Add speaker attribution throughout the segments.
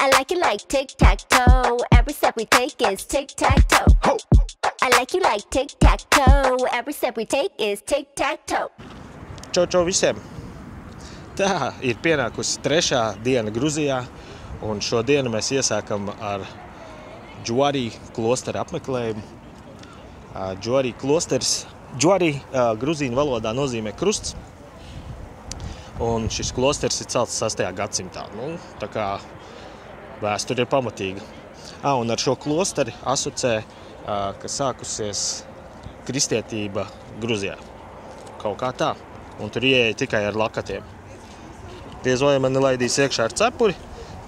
Speaker 1: I like it like tic-tac-toe. Every step we take is tic-tac-toe. I like you like tic-tac-toe. Every step we take is tic-tac-toe.
Speaker 2: Čau visiem! Tā ir pienākusi 3. diena Gruzijā, un šo dienu mēs iesākam ar Džuari klostera apmeklējumu. Džuari klosters, Džuari gruzīņu valodā nozīmē krusts, un šis klosters ir celts 6. gadsimtā. Tā kā vēsture ir pamatīga. Un ar šo klosteri asociē, ka sākusies kristietība Gruzijā. Kaut kā tā. Un tur ieeja tikai ar lakatiem. Diez vai mani laidīs iekšā ar cepuri,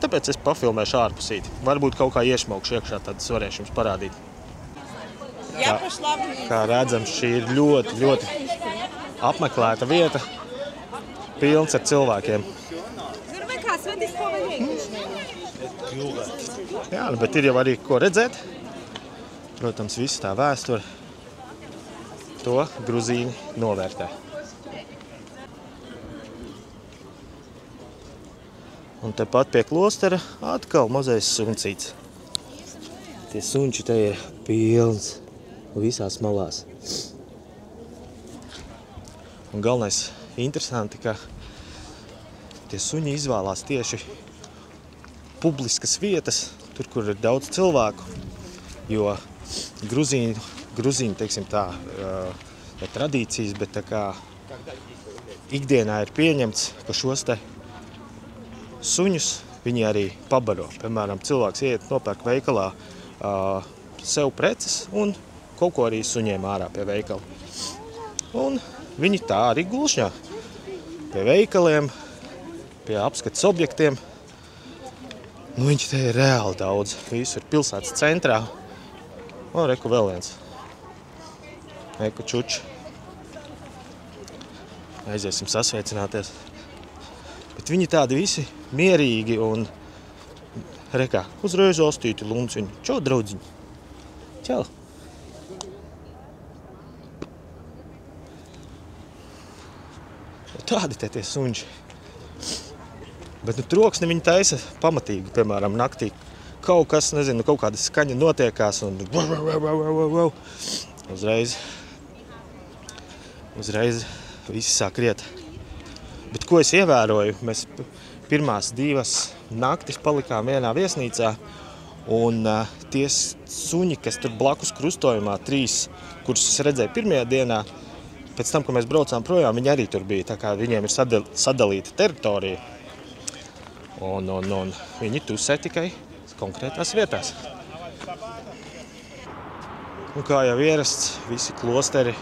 Speaker 2: tāpēc es pafilmēšu ārpusīti. Varbūt kaut kā iešmaukšu iekšā, tad es varēšu jums parādīt. Kā redzams, šī ir ļoti apmeklēta vieta, pilns ar cilvēkiem. Jā, bet ir jau arī ko redzēt. Protams, viss tā vēsture, to gruzīņi novērtē. Un tepat pie klostera atkal mazais suncīts. Tie sunči te ir pilns visās malās. Un galvenais interesanti, ka tie suņi izvēlās tieši publiskas vietas, tur, kur ir daudz cilvēku, jo gruzīņi, teiksim tā, ne tradīcijas, bet tā kā ikdienā ir pieņemts, ka šos te suņus viņi arī pabaro. Piemēram, cilvēks iet nopērk veikalā sev preces un kaut ko arī suņiem ārā pie veikala. Un viņi tā arī gulšņā pie veikaliem, pie apskates objektiem. Viņi te ir reāli daudz. Visur pilsētas centrā. Un reku vēl viens. Eku čuči. Aiziesim sasveicināties. Bet viņi tādi visi mierīgi un rekā, uzreiz ostīti lunciņi. Čau, draudziņi! Čau! Tādi te tie sunči. Bet troksni viņi taisa pamatīgi, piemēram, naktī. Kaut kas, nezinu, kaut kāda skaņa notiekās un uzreiz visi sāk riet. Bet ko es ievēroju? Mēs pirmās 2 naktis palikām vienā viesnīcā, un tie suņi, kas tur blakus krustojumā, 3, kurus es redzēju pirmajā dienā, pēc tam, kad mēs braucām projām, viņi arī tur bija, tā kā viņiem ir sadalīta teritorija. Un viņi tusē tikai konkrētās vietās. Un kā jau ierasts, visi klosteri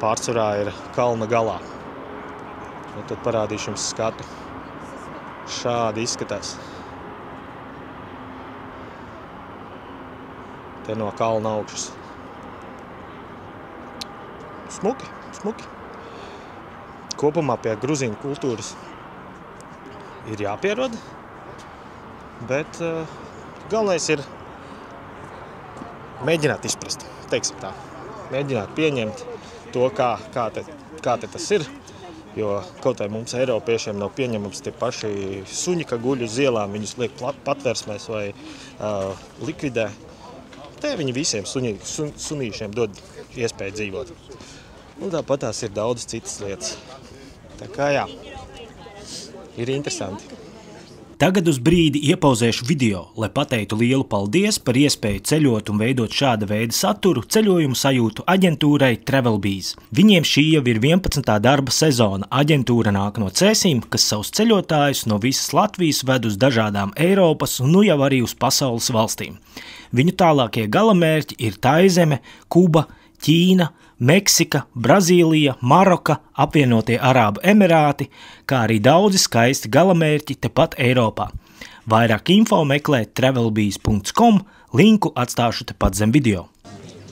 Speaker 2: pārsvarā ir kalna galā. Un tad parādīšu jums skatu. Šādi izskatās. Te no kalna augšas. Smuki. Kopumā pie gruzīņu kultūras ir jāpierod, bet galvenais ir mēģināt izprast, teiksim tā. Mēģināt pieņemt to, kā te tas ir. Jo kaut vai mums eiropiešiem nav pieņemams tie paši suņi, ka guļ uz ielām, viņus liek patversmēs vai likvidē. Te viņi visiem sunīšiem dod iespēju dzīvot. Un tāpat tās ir daudz citas lietas. Tā kā jā, ir interesanti.
Speaker 3: Tagad uz brīdi iepauzēšu video, lai pateiktu lielu paldies par iespēju ceļot un veidot šāda veida saturu ceļojumu sajūtu aģentūrai Travelbees. Viņiem šī jau ir 11. darba sezona. Aģentūra nāk no Cēsīm, kas savus ceļotājus no visas Latvijas ved uz dažādām Eiropas un nu jau arī uz pasaules valstīm. Viņu tālākie galamērķi ir Taizeme, Kuba, Ķīna, Meksika, Brazīlija, Maroka, Apvienotie Arābu Emirāti, kā arī daudzi skaisti galamērķi tepat Eiropā. Vairāk info meklēt travelbees.com, linku atstāšu tepat zem video.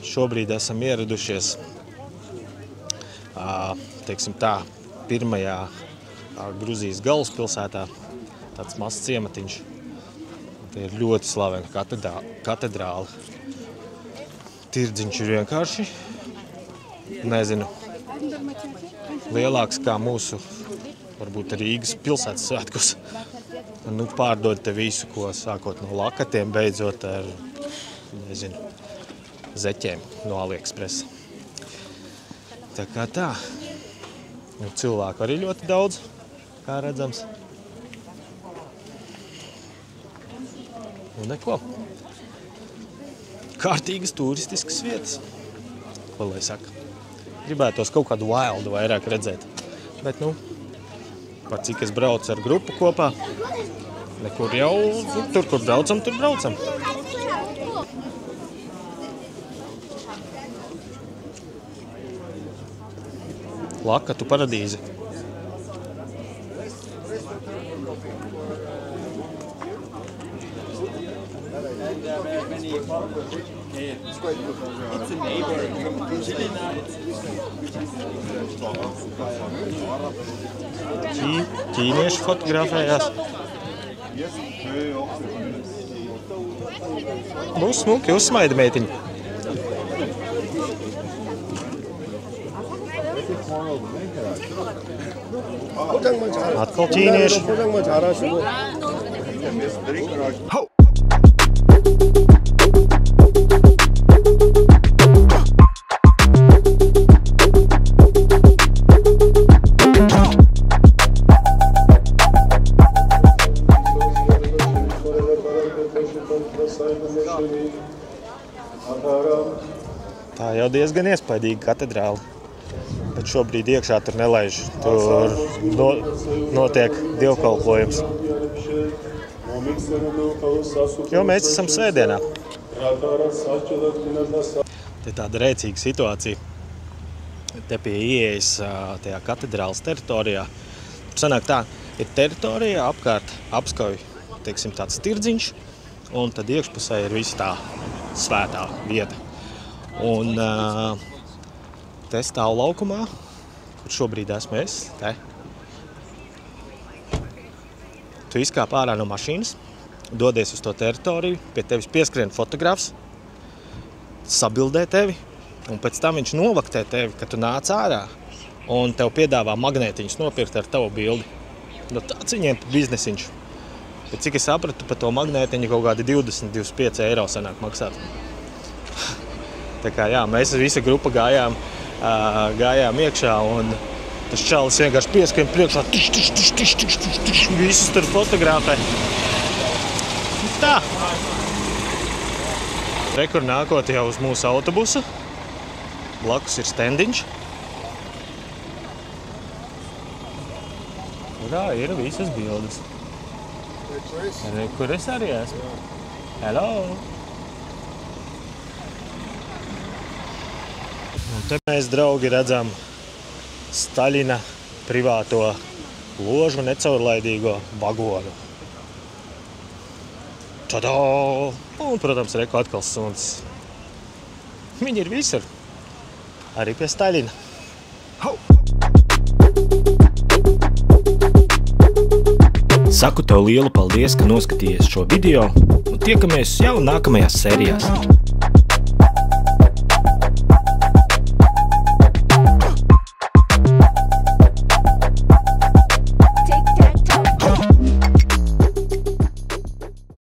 Speaker 2: Šobrīd esam ieradušies, teiksim tā, pirmajā Gruzijas galvaspilsētā, tāds mazs ciematiņš. Te ir ļoti slavena katedrāle. Tirdziņš ir vienkārši, nezinu, lielāks kā mūsu, varbūt Rīgas pilsētas svētkos. Nu, pārdod te visu, ko sākot no lakatiem, beidzot ar, nezinu, zeķiem no AliExpress. Tā kā tā. Nu, cilvēku arī ļoti daudz, kā redzams. Nu, neko. Kārtīgas turistiskas vietas. Ko lai saka? Gribētos kaut kādu wildu vairāk redzēt. Bet, nu, par cik es braucu ar grupu kopā, nekur jau, tur, kur braucam, tur braucam. Lakatu paradīze. Ķīnieši fotografējās. Būs smuki, uzsmaida meitiņa. Atkal ķīnieši. Tā jau diezgan iespaidīga katedrāle. Bet šobrīd iekšā tur nelaiž. Tur notiek dievkalpojums. Jo mēs esam svētdienā. Te tāda rēcīga situācija. Te pie ieejas tajā katedrāles teritorijā. Tur sanāk tā, ir teritorija apkārt apskauj, teiksim, tāds tirdziņš, un tad iekšpusē ir visa tā svētā vieta. Un te stāv laukumā, kur šobrīd esmu es, te. Tu izkāp ārā no mašīnas, dodies uz to teritoriju, pie tevis pieskrien fotografs, sabildē tevi, un pēc tam viņš novaktē tevi, kad tu nāc ārā, un tev piedāvā magnētiņus nopirkt ar tavu bildi. Nu, tāds viņiem biznesiņš. Bet cik es sapratu, par to magnētiņu kaut kādi 20–25 eiro sanāk maksāt. Tā kā jā, mēs visa grupa gājām iekšā, un tas čalis vienkārši pieskrien priekšā, visus tur fotografē. Tā. Rekur nākot jau uz mūsu autobusu, blakus ir stendiņš. Kurā ir visas bildes. Kur es arī esmu. Hello! Un te mēs, draugi, redzam Staļina privāto ložu necaurlaidīgo vagonu. Tadā! Un, protams, reku atkal suns. Viņi ir visur. Arī pie Staļina.
Speaker 3: Saku tev lielu paldies, ka noskatījies šo video, un tiekamies jau nākamajās sērijās.